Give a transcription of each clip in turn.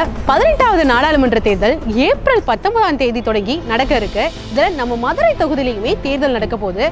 18வது நாடாளுமன்ற தேர்தல் ஏப்ரல் 19ஆம் தேதி தொடங்கி நடக்க இருக்கு. இதில் நம்ம மதுரை தொகுதியிலையுமே தேர்தல் நடக்க போகுது.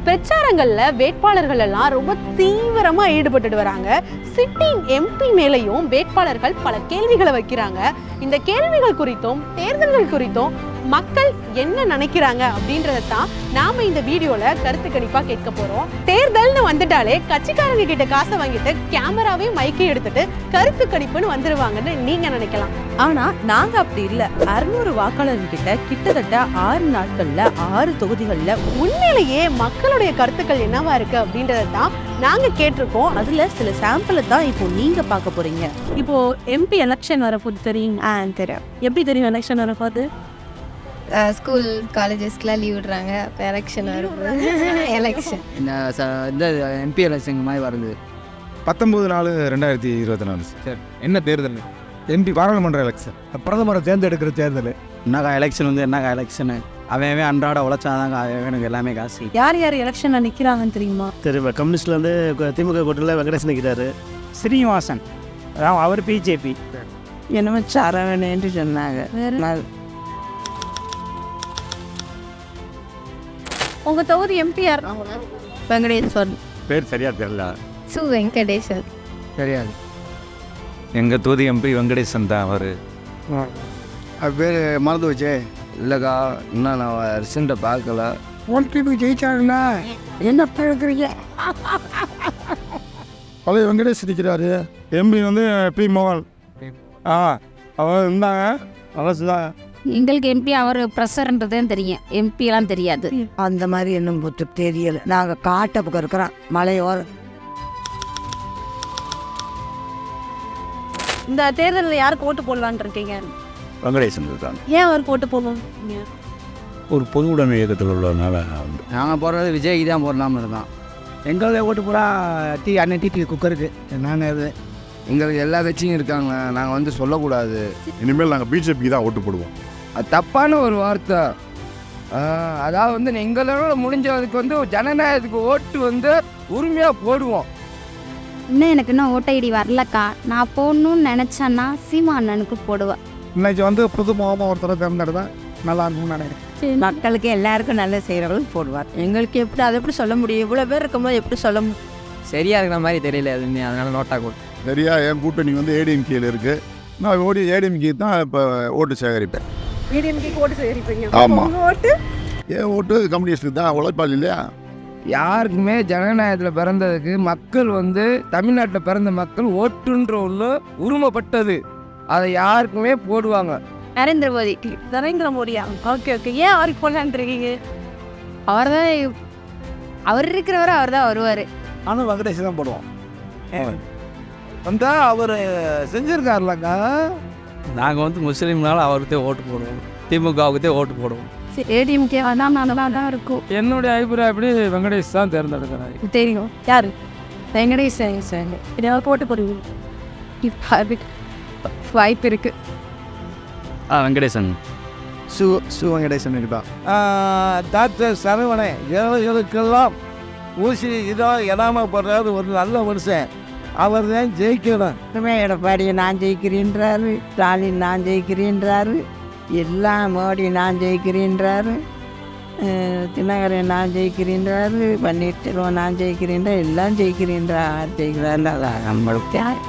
பிரச்சாரங்கள்ல வேட்பாளர்கள் எல்லாம் ரொம்ப தீவிரமா ஈடுபட்டு வராங்க. சிட்டிங் எம்பி மேலையும் வேட்பாளர்கள் பல கேள்விகளை வைக்கிறாங்க. இந்த கேள்விகள் குறித்தும் தேர்தல்கள் குறித்தும் மக்கள் என்ன நினைக்கிறாங்க அப்படின்றத தான் நாம இந்த வீடியோல கருத்து கணிப்பா கேட்க போறோம். தேர்தல்னு வந்துட்டாலே கட்சிக்காரங்க கிட்ட காசை வாங்கிட்டு கேமராவே மைக்கை எடுத்துட்டு கருத்து கணிப்புன்னு வந்துருவாங்கன்னு நீங்க நினைக்கலாம். ஆனா நாங்க அப்படி இல்ல. 600 வாக்காளர்கிட்ட கிட்டத்தட்ட 6 நாட்கள்ல 6 தொகுதிகள்ல உண்மையிலேயே மக்களுடைய கருத்துக்கள் என்னவா இருக்கு அப்படின்றத தான் நாங்க கேட்டிருக்கோம். அதுல சில சாம்பிளை தான் இப்போ நீங்க பார்க்க போறீங்க. இப்போ எம்பி எலெக்ஷன் வரப்போது தெரியும். தெரியும். எப்படி தெரியும் எலெக்ஷன் வரப்போது? ஸ்கூல் காலேஜஸ்க்குலாம் லீவ் விடுறாங்க. இப்போ எலெக்ஷன் வரும்போது எலெக்ஷன் இந்த எம்பி எலெக்ஷன் மாதிரி வருது. 19/4/2024. சரி, என்ன தேர்தல்? எம்பி பாராளுமன்ற எலெக்ஷன், பிரதமரை தேர்ந்தெடுக்கிற தேர்தல். என்னக்கா எலெக்ஷன் வந்து என்னக்கா எலெக்ஷனு? அவன் அன்றாட உழைச்சாதாங்க எனக்கு எல்லாமே காசு. யார் யார் எலெக்ஷன்ல நிக்கிறாங்கன்னு தெரியுமா? தெரியும். கம்யூனிஸ்ட்ல வந்து திமுக கூட்டத்தில் வெங்கடேசன் நிற்கிறாரு. ஸ்ரீனிவாசன் அவர் பிஜேபி. என்னமே சரவணேன்னு சொன்னாங்க. உங்க தொகுதி எம்பி யார்? வெங்கடேஸ்வரன். பேர் சரியா தெரியல. சு வெங்கடேசன். தெரியாது. எங்கள் தொகுதி எம்பி வெங்கடேசன் தான். அவர் அது பேர் மறந்து வச்சே. இல்லைக்கா, இன்னும் நான் ரிசல்ட்டை பார்க்கல. ஓடிபி ஜெயிச்சாங்களா? என்ன இருக்கிறீங்க? பழைய வெங்கடேஷ் இருக்கிறாரு. எம்பி வந்து பி மோகன். அவர் இருந்தாங்க. அவர்தான் எங்களுக்கு எம்பி அவர் ப்ரெஷர்ன்றதே தெரியும், எம்பியெல்லாம் தெரியாது. அந்த மாதிரி இன்னும் தெரியல. நாங்கள் காட்ட பக்கம் இருக்கிறோம், மலையோரம். இந்த தேர்தலில் யாருக்கு ஓட்டு போடலான்னு இருக்கீங்க? வெங்கடேசன் இருக்காங்க. ஏன் அவருக்கு ஓட்டு போடணும்? ஒரு பொது உடைமை இயக்கத்தில் உள்ளதுனால நாங்கள் போடுறது விஜய்க்கு தான் போடலாம்னு இருக்கோம். எங்களே ஓட்டு போடா அண்ணன் டிடி குக்கருக்கு. நாங்கள் இது எங்களுக்கு எல்லா கட்சியும் இருக்காங்க. நாங்கள் வந்து சொல்லக்கூடாது. இனிமேல் நாங்கள் பிஜேபிக்கு தான் ஓட்டு போடுவோம். அது தப்பான ஒரு வார்த்தை. அதாவது வந்து எங்களோட முடிஞ்சதுக்கு வந்து ஜனநாயகத்துக்கு ஓட்டு வந்து உரிமையாக போடுவோம். இன்னும் ஓட்ட ஐடி வரலக்கா. நான் போடணும்னு நினச்சேன்னா சீமா அண்ணனுக்கு போடுவேன். இன்னைக்கு வந்து புது முகமாக ஒருத்தரை தேர்ந்தெடுத்தா நல்லா இருக்கும்னு நினைக்கிறேன். மக்களுக்கு எல்லாருக்கும் நல்ல செய்கிறவங்களுக்கு போடுவார். எங்களுக்கு எப்படி அதை எப்படி சொல்ல முடியும்? இவ்வளோ பேர் இருக்கும்போது எப்படி சொல்ல முடியும்? சரியா இருக்கிற மாதிரி தெரியல எதுவுமே. அதனால நோட்டா கூட சரியா என் கூட்டணி வந்து ஏடிஎம்கேல இருக்குது. நான் ஏடிஎம்கே தான் இப்போ ஓட்டு சேகரிப்பேன். ஏடிஎம்கேக்கு ஓட்டு சேகரிப்பீங்க? ஆமாம். ஓட்டு ஏன் ஓட்டு கம்யூனிஸ்டுக்கு தான். உழைப்பாளி இல்லையா? யாருக்குமே ஜனநாயகத்தில் பிறந்ததுக்கு மக்கள் வந்து தமிழ்நாட்டில் பிறந்த மக்கள் ஓட்டுன்ற ஒன்று உரிமைப்பட்டது. அதை யாருக்குமே போடுவாங்க. நரேந்திர மோடி. நரேந்திர மோடியா? Okay okay. ஏன் அவருக்கு போடலான்னு இருக்கீங்க? அவர் தான், அவர் இருக்கிறவரை அவர் தான் வருவார். ஆனால் வெங்கடேஷன் தான் போடுவோம். வந்தால் அவர் செஞ்சுருக்காருலக்கா. நாங்கள் வந்து முஸ்லீம்னால அவருக்கே ஓட்டு போடுவோம். திமுகவுக்குதே ஓட்டு போடுவோம். ஏடிஎம்கே அதான் நல்லா தான் இருக்கும். என்னுடைய அபிப்பிராயம் எப்படி வெங்கடேஷ் தான் தேர்ந்தெடுக்கிறாரு. தெரியும் யார்? வெங்கடேசன் சார். யாருக்கு ஓட்டு போடுவீங்க? வாய்ப்பு இருக்கு. வெங்கடேசன். சு வெங்கடேசன் தான். டாக்டர் சரவணே இதுக்கெல்லாம் ஊசி இதோ இடாமல் போடுறாரு ஒரு நல்ல மனுஷன். அவர் தான் ஜெயிக்கணும். எடப்பாடியை நான் ஜெயிக்கிறேன்றாரு, ஸ்டாலின் நான் ஜெயிக்கிறேன்றாரு, எல்லாம் மோடி நான் ஜெயிக்கிறேன்றாரு, தினகரன் நான் ஜெயிக்கிறேன்றாரு, பன்னீர்செல்வம் நான் ஜெயிக்கிறேன்றா, எல்லாம் ஜெயிக்கிறேன்றா. ஜெயிக்கிறாரு நம்மளுக்கு யார்?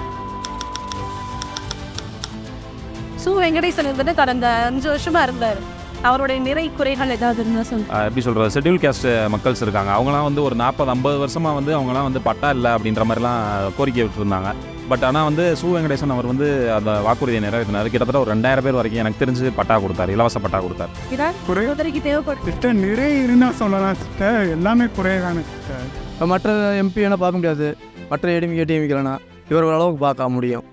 சு வெங்கடேசன் இருந்துட்டு கடந்த 5 வருஷமா இருந்தார். அவருடைய நிறை குறைகள் ஏதாவது இருந்தால் சொல்லுங்கள். எப்படி சொல்கிறது, ஷெட்யூல் கேஸ்ட் மக்கள்ஸ் இருக்காங்க. அவங்களாம் வந்து ஒரு 40-50 வருஷமாக வந்து அவங்களாம் வந்து பட்டா இல்லை அப்படின்ற மாதிரிலாம் கோரிக்கை விட்டுருந்தாங்க. பட் ஆனால் வந்து சு வெங்கடேசன் அவர் வந்து அந்த வாக்குறுதியை நிறைவேற்றினார். கிட்டத்தட்ட ஒரு 2000 பேர் வரைக்கும் எனக்கு தெரிஞ்சு பட்டா கொடுத்தாரு, இலவச பட்டா கொடுத்தாரு. குறைவதற்கு தேவைப்படுது நிறைய இருந்தால் சொல்லலாம் சிஸ்டர். எல்லாமே குறையதானே சிஸ்டர். மற்ற எம்பி என்ன பார்க்க முடியாது. மற்ற ஏடிஎம்கேனா இவர் அளவுக்கு பார்க்க முடியும்.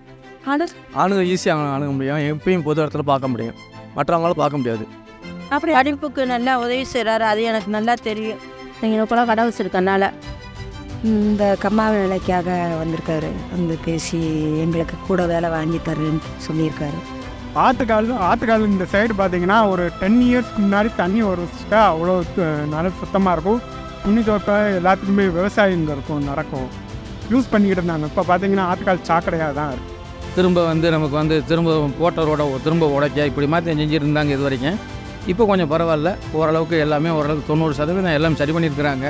ஆணுங்க ஈஸியாக அணுக முடியும். எம்பியும் பொது இடத்துல பார்க்க முடியும். மற்றவங்களால பார்க்க முடியாது. அப்படி படிப்புக்கு நல்லா உதவி செய்கிறாரு, அது எனக்கு நல்லா தெரியும். நீங்கள் கூட கடை வச்சுருக்கனால இந்த கம்மா வேலைக்காக வந்திருக்காரு. வந்து பேசி எங்களுக்கு கூட வேலை வாங்கி தரேன்னு சொல்லியிருக்காரு. ஆற்றுக்கால் இந்த சைடு பார்த்தீங்கன்னா ஒரு 10 இயர்ஸ்க்கு முன்னாடி தண்ணி ஒரு அவ்வளோ நல்ல சுத்தமாக இருக்கும். துணி தோட்ட எல்லாத்துக்குமே விவசாயம் இங்கே இருக்கும், நடக்கும், யூஸ் பண்ணிக்கிட்டு இருந்தாங்க. இப்போ பார்த்தீங்கன்னா ஆற்றுக்கால் சாக்கடையாக தான் இருக்குது. திரும்ப வந்து நமக்கு வந்து திரும்ப போட்ட ரோட திரும்ப உடைக்க இப்படி மாற்றி செஞ்சுருந்தாங்க இது வரைக்கும். இப்போ கொஞ்சம் பரவாயில்ல, ஓரளவுக்கு எல்லாமே ஓரளவுக்கு 90% எல்லாம் சரி பண்ணியிருக்கிறாங்க.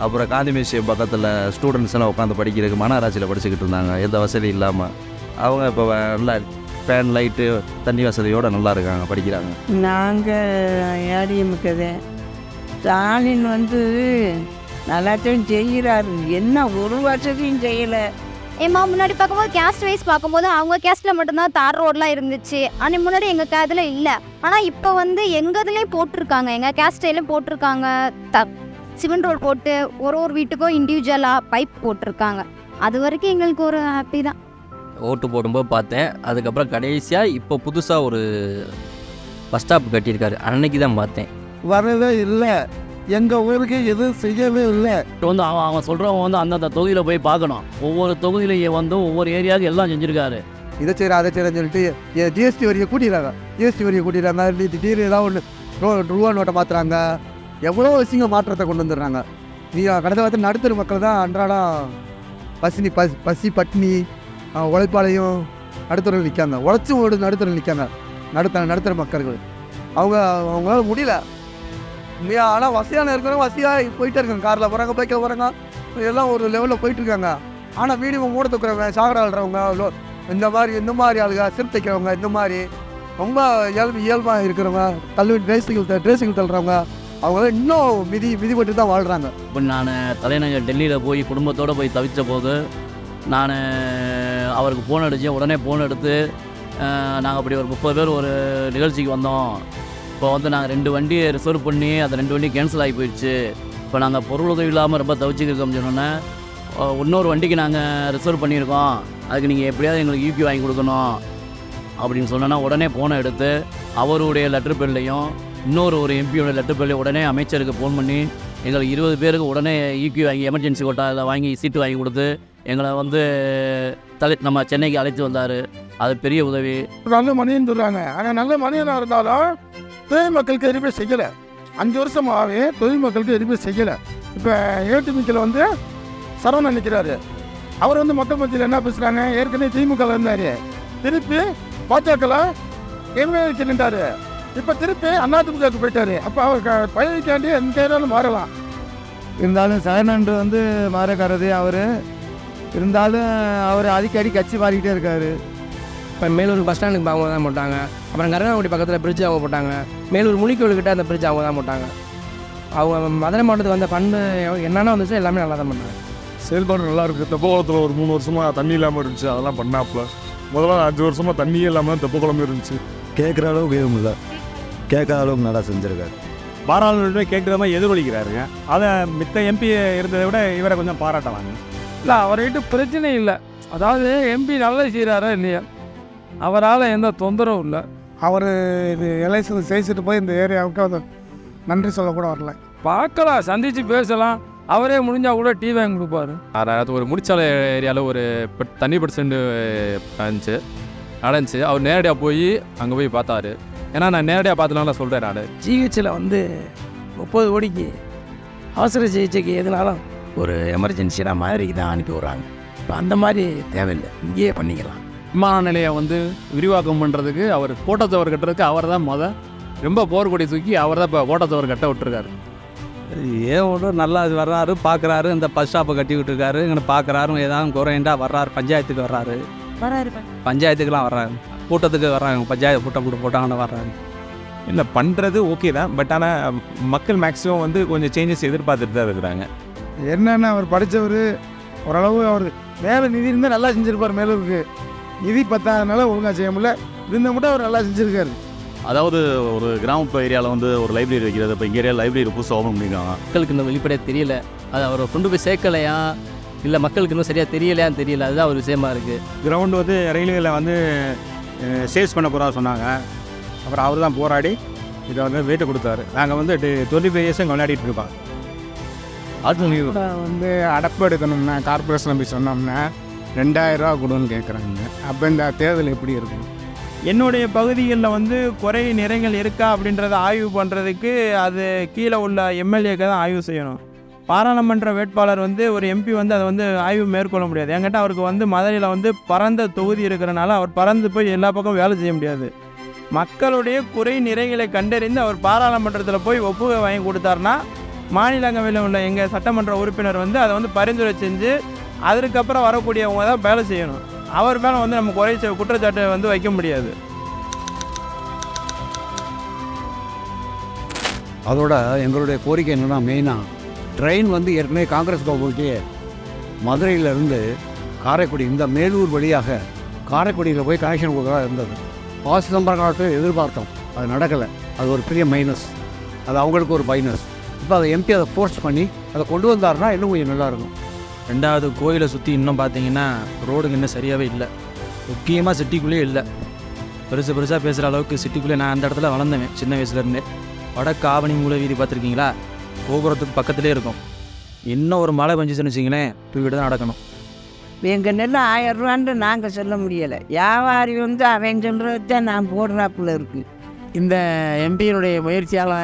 அப்புறம் காந்தி மியூசியம் பக்கத்தில் ஸ்டூடெண்ட்ஸ் எல்லாம் உட்காந்து படிக்கிறதுக்கு மனராட்சியில் படிச்சுக்கிட்டு இருந்தாங்க, எந்த வசதி இல்லாமல். அவங்க இப்போ நல்லா ஃபேன் லைட்டு தண்ணி வசதியோடு நல்லா இருக்காங்க, படிக்கிறாங்க. நாங்கள் ஏடிஎம்முக்குதே ஸ்டாலின் வந்து நல்லாத்தையும் செய்கிறாரு, என்ன ஒரு வசதியும் செய்யலை. ஏம்மா முன்னாடி பார்க்கும்போது கேஸ்ட் வைஸ் பார்க்கும்போது அவங்க கேஸ்ட்டில் மட்டும்தான் தார் ரோடெலாம் இருந்துச்சு. ஆனால் முன்னாடி எங்கள் கேதில் இல்லை. ஆனால் இப்போ வந்து எங்கள் இதுலேயும் போட்டிருக்காங்க, எங்கள் கேஸ்ட்லேயும் போட்டிருக்காங்க. சிமெண்ட் ரோடு போட்டு ஒரு வீட்டுக்கும் இண்டிவிஜுவலாக பைப் போட்டிருக்காங்க. அது வரைக்கும் எங்களுக்கு ஒரு ஹாப்பி தான். ஓட்டு போடும்போது பார்த்தேன். அதுக்கப்புறம் கடைசியாக இப்போ புதுசாக ஒரு பஸ் ஸ்டாப் கட்டியிருக்காரு, அன்னைக்கு தான் பார்த்தேன். வரவே இல்லை, எங்கள் ஊருக்கு எதுவும் செய்யவே இல்லை. இப்போ வந்து அவன் சொல்கிறவங்க வந்து அந்தந்த தொகுதியில் போய் பார்க்கணும். ஒவ்வொரு தொகுதியிலையும் வந்து ஒவ்வொரு ஏரியாவுக்கு எல்லாம் செஞ்சுருக்காரு. இதை செய்கிற அதை செய்கிறேன்னு சொல்லிட்டு ஜிஎஸ்டி வரியை கூட்டிடுறாங்க. ஜிஎஸ்டி வரியை கூட்டிடுறாங்க, திடீர்னு ஏதாவது ஒன்று ரூபா நோட்டை மாற்றுறாங்க. எவ்வளோ விஷயங்க மாற்றத்தை கொண்டு வந்துடுறாங்க. கடந்த வாரத்தில் நடுத்தர மக்கள் தான் அன்றாடம் பசி பட்டினி உழைப்பாளையும் நடுத்தரம் நிற்காங்க. உழைச்சி ஓடு நடுத்தரம் நிற்காங்க. நடுத்தர மக்கள்கள் அவங்களால முடியல. ஆனால் வசதியான இருக்கிறவங்க வசதியாக போயிட்டே இருக்காங்க. காரில் போகிறாங்க, பைக்கில் போகிறாங்க, எல்லாம் ஒரு லெவலில் போயிட்டுருக்காங்க. ஆனால் மீடியம் மூட தூக்குறவங்க, சாகர ஆள்றவங்க, இந்த மாதிரி ஆளுங்க, சிறு தைக்கிறவங்க, இந்த மாதிரி ரொம்ப இயல்பாக இருக்கிறவங்க, ட்ரேசிக்கல் தள்ளுறவங்க, அவங்களாம் இன்னும் மிதிப்பட்டு தான் வாழ்கிறாங்க. இப்போ நான் தலைநகர் டெல்லியில் போய் குடும்பத்தோடு போய் தவித்த போது நான் அவருக்கு ஃபோன் அடித்தேன். உடனே ஃபோன் எடுத்து நாங்கள் அப்படி ஒரு 30 பேர் ஒரு நிகழ்ச்சிக்கு வந்தோம். இப்போ வந்து நாங்கள் 2 வண்டியை ரிசர்வ் பண்ணி அந்த 2 வண்டி கேன்சல் ஆகி போயிடுச்சு. இப்போ நாங்கள் பொருள் உதவி இல்லாமல் ரொம்ப தவிச்சுக்கிருக்கோம்னு சொன்னோன்னே, இன்னொரு வண்டிக்கு நாங்கள் ரிசர்வ் பண்ணியிருக்கோம், அதுக்கு நீங்கள் எப்படியாவது எங்களுக்கு யூபி வாங்கி கொடுக்கணும் அப்படின்னு சொன்னோன்னா, உடனே ஃபோனை எடுத்து அவருடைய லெட்டர் பேர்லையும் ஒரு எம்பியோட லெட்டர் பேர்லையும் உடனே அமைச்சருக்கு ஃபோன் பண்ணி எங்களுக்கு 20 பேருக்கு உடனே ஈக்யூ வாங்கி எமர்ஜென்சி கோட்டாவில் வாங்கி சீட்டு வாங்கி கொடுத்து எங்களை வந்து நம்ம சென்னைக்கு அழைத்து வந்தார். அது பெரிய உதவி. நல்ல மனிதன் சொல்கிறாங்க, ஆனால் நல்ல மனிதனாக இருந்தாலும் தொழில் மக்களுக்கு எதுவுமே செய்யலை. 5 வருஷமாகவே தொழில் மக்களுக்கு எதுவுமே செய்யலை. இப்போ ஏடிஎம்கேல வந்து சரவணன் நிற்கிறாரு. அவர் வந்து மக்கள் மத்தியில் என்ன பேசுகிறாங்க, ஏற்கனவே திமுக இருந்தார், திருப்பி பாஜகவில் எம்எல்ஏ நின்றார், இப்போ திருப்பி அதிமுகவுக்கு போயிட்டார். அப்போ அவர் பயிர்க்காண்டி எந்த ஏரியாலும் மாறலாம். இருந்தாலும் சரணன்று வந்து மாறக்காரது அவர். இருந்தாலும் அவர் அடிக்கடி கட்சி மாறிக்கிட்டே இருக்கார். இப்போ மேலூர் பஸ் ஸ்டாண்டுக்கு அவங்க தான் போட்டாங்க. அப்புறம் கருணாகுடி பக்கத்தில் பிரிட்ஜ் அவங்க போட்டாங்க. மேலூர் முனிக்கோவில்கிட்ட அந்த பிரிட்ஜ் அவங்க தான் போட்டாங்க. அவங்க மதுரை மாவட்டத்துக்கு வந்த பண்பு என்னென்ன வந்துச்சு எல்லாமே நல்லா தான் பண்ணாங்க. செயல்பாடு நல்லா இருக்குது. தெப்பக்குளத்தில் ஒரு 3 வருஷமாக தண்ணி இல்லாமல் இருந்துச்சு, அதெல்லாம் பண்ணாப்புல. முதல்ல 5 வருஷமாக தண்ணியே இல்லாமல் தெப்பக்குளமே இருந்துச்சு. கேட்குற அளவுக்கு எதுவும் இல்லை, கேட்காத அளவுக்கு நல்லா செஞ்சுருக்காரு. பாராளுமன்ற கேட்குற மாதிரி எதிரொலிக்கிறாருங்க. அதை மித்த எம்பி இருந்ததை விட இவரை கொஞ்சம் பாராட்டலாங்க. இல்லை, அவர்கிட்ட பிரச்சனை இல்லை. அதாவது எம்பி நல்லா செய்கிறாரா இல்லையா, அவரால் எந்த தொந்தரவும் இல்லை. அவர் இது எலெக்ஷன் ஜெயிச்சுட்டு போய் இந்த ஏரியாவுக்கு வந்து நன்றி சொல்லக்கூட வரல. பார்க்கலாம், சந்தித்து பேசலாம். அவரே முடிஞ்சால் கூட டீ வாங்கி கொடுப்பாரு. அதாவது ஒரு முடிச்சாலை ஏரியாவில் ஒரு தண்ணி பர்சன்ட் நடந்துச்சு. அவர் நேரடியாக போய் அங்கே போய் பார்த்தாரு. ஏன்னா நான் நேரடியாக பார்த்தனால சொல்கிறேன். நான் ஜிஹெச்சில் வந்து 30 கோடிக்கு அவசர சிகிச்சைக்கு எதுனாலும் ஒரு எமர்ஜென்சினா மாதிரி தான் அனுப்பி விட்றாங்க. இப்போ அந்த மாதிரி தேவையில்லை, இங்கேயே பண்ணிக்கலாம். விமான நிலையம் வந்து விரிவாக்கம் பண்ணுறதுக்கு அவர் கோட்டத்தவர் கட்டுறதுக்கு அவர் தான் ரொம்ப போர்க்கொடி தூக்கி அவர் தான் இப்போ கோட்டத்தவர் கட்ட விட்டுருக்காரு. ஏன் ஒன்றும் நல்லா வர்றாரு, பார்க்குறாரு. இந்த பஸ் ஸ்டாப்பை கட்டி விட்டுருக்காரு. இங்கே பார்க்குறாரு, ஏதாவது குறையண்டா வர்றாரு. பஞ்சாயத்துக்கு வர்றாரு, பஞ்சாயத்துக்கெலாம் வர்றாரு, கூட்டத்துக்கு வர்றாங்க. பஞ்சாயத்து கூட்டம் போட்டாங்கன்னு வர்றாங்க. இல்லை பண்ணுறது ஓகே தான். பட் ஆனால் மக்கள் மேக்ஸிமம் வந்து கொஞ்சம் சேஞ்சஸ் எதிர்பார்த்துட்டு தான் இருக்கிறாங்க. என்னென்ன அவர் படித்தவர் ஓரளவு அவர் மேலே நிதி இருந்தால் நல்லா செஞ்சுருப்பார். மேலூருக்கு நிதி பத்தாதனால ஒழுங்காக செய்ய முடியல. இருந்தால் மட்டும் அவர் நல்லா செஞ்சுருக்காரு. அதாவது ஒரு கிராமப்புற ஏரியாவில் வந்து ஒரு லைப்ரரி வைக்கிறது. இப்போ இங்கே ஏரியாவில் லைப்ரரி புதுசாக ஓப்பன் பண்ணியிருக்காங்க. மக்களுக்கு இன்னும் வெளிப்படையாக தெரியல. அது அவர் கொண்டு போய் சேர்க்கலையா இல்லை மக்களுக்கு இன்னும் சரியாக தெரியலையான்னு தெரியல. அதுதான் ஒரு விஷயமா இருக்குது. கிரவுண்டு வந்து ரயில்வேல வந்து சேல்ஸ் பண்ண போகிறதா சொன்னாங்க. அப்புறம் அவர் தான் போராடி இதை வந்து வெயிட்டை கொடுத்தாரு. நாங்கள் வந்து 25 இயர்ஸும் கொண்டாடிட்டு இருக்கோம். வந்து அடப்பு எடுக்கணும்னா கார்பரேஷன் போய் சொன்னோம்னா 2000 ரூபா கொடுன்னு கேட்குறாங்க. அப்போ இந்த தேர்தல் எப்படி இருக்கும்? என்னுடைய பகுதிகளில் வந்து குறை நிறைகள் இருக்கா அப்படின்றத ஆய்வு பண்ணுறதுக்கு அது கீழே உள்ள எம்எல்ஏக்கு தான் ஆய்வு செய்யணும். பாராளுமன்ற வேட்பாளர் வந்து ஒரு எம்பி வந்து அதை வந்து ஆய்வு மேற்கொள்ள முடியாது. என்கிட்ட அவருக்கு வந்து மதுரையில் வந்து பரந்த தொகுதி இருக்கிறனால அவர் பறந்து போய் எல்லா பக்கம் வேலை செய்ய முடியாது. மக்களுடைய குறை நிறைகளை கண்டறிந்து அவர் பாராளுமன்றத்தில் போய் ஒப்புகை வாங்கி கொடுத்தாருன்னா மாநிலங்களவையில் உள்ள எங்கள் சட்டமன்ற உறுப்பினர் வந்து அதை வந்து பரிந்துரை செஞ்சு அதுக்கப்புறம் வரக்கூடியவங்க தான் வேலை செய்யணும். அவர் மேலே வந்து நம்ம குற்றச்சாட்டை வந்து வைக்க முடியாது. அதோட எங்களுடைய கோரிக்கை என்னென்னா, மெயினாக ட்ரெயின் வந்து ஏற்கனவே காங்கிரஸ் கவர்மெண்ட்டே மதுரையிலேருந்து காரைக்குடி இந்த மேலூர் வழியாக காரைக்குடியில் போய் கனெக்ஷன் கொடுக்குறதா இருந்தது. சிதம்பரம் காலத்தில் எதிர்பார்த்தோம், அது நடக்கலை. அது ஒரு பெரிய மைனஸ், அது அவங்களுக்கு ஒரு மைனஸ். இப்போ அதை எம்பி அதை ஃபோர்ஸ் பண்ணி அதை கொண்டு வந்தாருன்னா இன்னும் கொஞ்சம் நல்லாயிருக்கும். ரெண்டாவது கோயிலை சுற்றி இன்னும் பார்த்தீங்கன்னா ரோடுங்க இன்னும் சரியாகவே இல்லை. முக்கியமாக சிட்டிக்குள்ளேயே இல்லை. பெருசாக பேசுகிற அளவுக்கு சிட்டிக்குள்ளே நான் அந்த இடத்துல வளர்ந்தேன் சின்ன வயசுலேருந்தே. வடக்கு ஆவணி மூல வீதி பார்த்துருக்கீங்களா? கோபுரத்துக்கு பக்கத்துலேயே இருக்கும். இன்னும் ஒரு மழை பெஞ்சிச்சுன்னு வச்சிங்களேன், தூக்கிட்டு தான் நடக்கணும். எங்கள் நெல் 1000 ரூபான்னு நாங்கள் சொல்ல முடியலை. வியாபாரி வந்து அவன் சொல்கிறது தான் நான் போடுறாப்புல இருக்குது. இந்த எம்பியினுடைய முயற்சியால்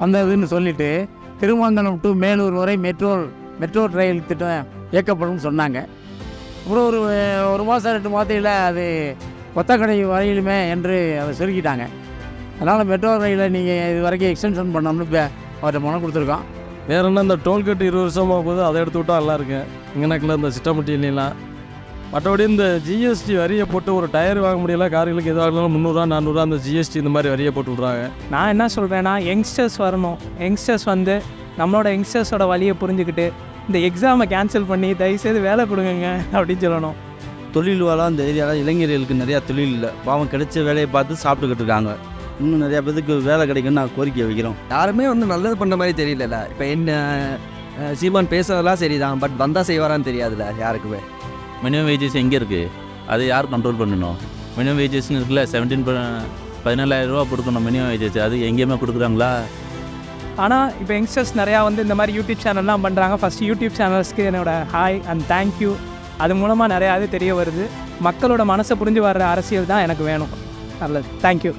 வந்ததுன்னு சொல்லிட்டு திருமங்கலம் டு மேலூர் வரை மெட்ரோ ரயில் திட்டம் இயக்கப்படும் சொன்னாங்க. அப்புறம் ஒரு மாதம் 2 மாதத்தில் அது கொத்தக்கடை வரையிலுமே என்று அதை சுருக்கிட்டாங்க. அதனால் மெட்ரோ ரயிலை நீங்கள் இது வரைக்கும் எக்ஸ்டென்ஷன் பண்ணணும்னு இப்போ அவர்கிட்ட மனம் கொடுத்துருக்கோம். வேறு என்ன, இந்த டோல்கேட் 20 வருஷமாக போகுது, அதை எடுத்து விட்டால் நல்லா இருக்கு. இங்கனக்கில் இந்த சிஸ்டமட்டிலாம் மற்றபடி இந்த ஜிஎஸ்டி வரியை போட்டு ஒரு டயர் வாங்க முடியல, கார்களுக்கு எதாக இருந்தாலும் 300 400 அந்த ஜிஎஸ்டி இந்த மாதிரி வரியை போட்டு விட்றாங்க. நான் என்ன சொல்கிறேன்னா, யங்ஸ்டர்ஸ் வரணும். யங்ஸ்டர்ஸ் வந்து நம்மளோட யங்ஸ்டர்ஸோட வழியை புரிஞ்சுக்கிட்டு இந்த எக்ஸாமை கேன்சல் பண்ணி தயவுசெய்து வேலை கொடுங்க அப்படின்னு சொல்லணும். தொழில் வாழாம் இந்த ஏரியாவில் இளைஞர்களுக்கு நிறையா தொழில் இல்லை. பாவம் கிடைச்ச வேலையை பார்த்து சாப்பிட்டுக்கிட்டு இருக்காங்க. இன்னும் நிறையா பேருக்கு வேலை கிடைக்குன்னு நான் கோரிக்கை வைக்கிறோம். யாருமே வந்து நல்லது பண்ண மாதிரி தெரியல. இப்போ என்ன சீமான் பேசுறதெல்லாம் சரிதான், பட் வந்தால் செய்வாரான்னு தெரியாதுல்ல யாருக்குமே. மினிமம் வேஜஸ் எங்கே இருக்குது? அதை யார் கண்ட்ரோல் பண்ணணும்? மினிமம் வேஜஸ்ன்னு இருக்குல்ல, 17,000 ரூபா கொடுக்கணும் மினிமம் வேஜஸ். அது எங்கேயுமே கொடுக்குறாங்களா? ஆனால் இப்போ யங்ஸ்டர்ஸ் நிறையா வந்து இந்த மாதிரி யூடியூப் சேனல்லாம் பண்ணுறாங்க. ஃபஸ்ட்டு யூடியூப் சேனல்ஸ்க்கு என்னோட ஹாய் அண்ட் தேங்க்யூ. அது மூலமாக நிறையா இது தெரிய வருது. மக்களோட மனசை புரிஞ்சு வர்ற அரசியல் தான் எனக்கு வேணும். நல்லது, தேங்க்யூ.